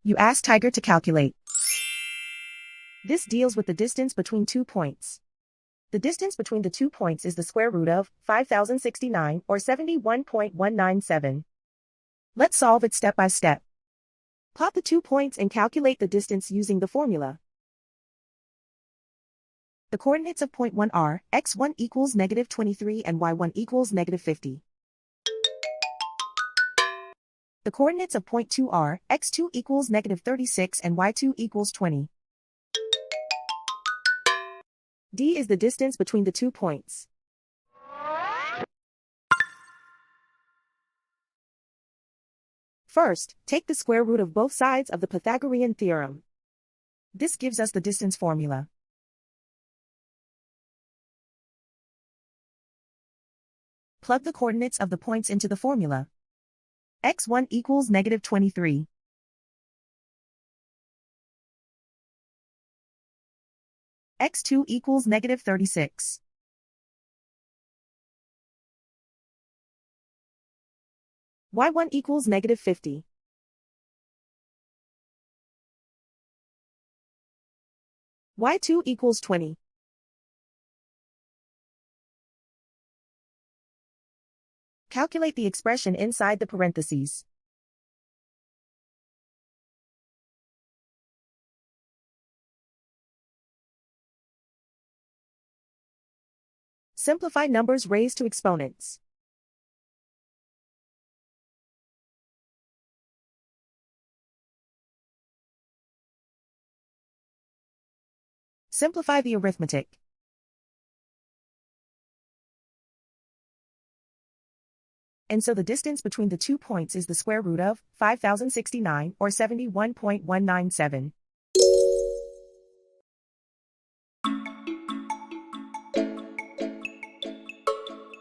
You ask Tiger to calculate. This deals with the distance between 2 points. The distance between the 2 points is the square root of 5069 or 71.197. Let's solve it step by step. Plot the 2 points and calculate the distance using the formula. The coordinates of point 1 are x1 equals -23 and y1 equals -50. The coordinates of point 2 are x2 equals -36 and y2 equals 20. D is the distance between the 2 points. First, take the square root of both sides of the Pythagorean theorem. This gives us the distance formula. Plug the coordinates of the points into the formula. x1 equals -23. x2 equals -36. y1 equals -50. y2 equals 20. Calculate the expression inside the parentheses. Simplify numbers raised to exponents. Simplify the arithmetic. And so the distance between the 2 points is the square root of 5069 or 71.197.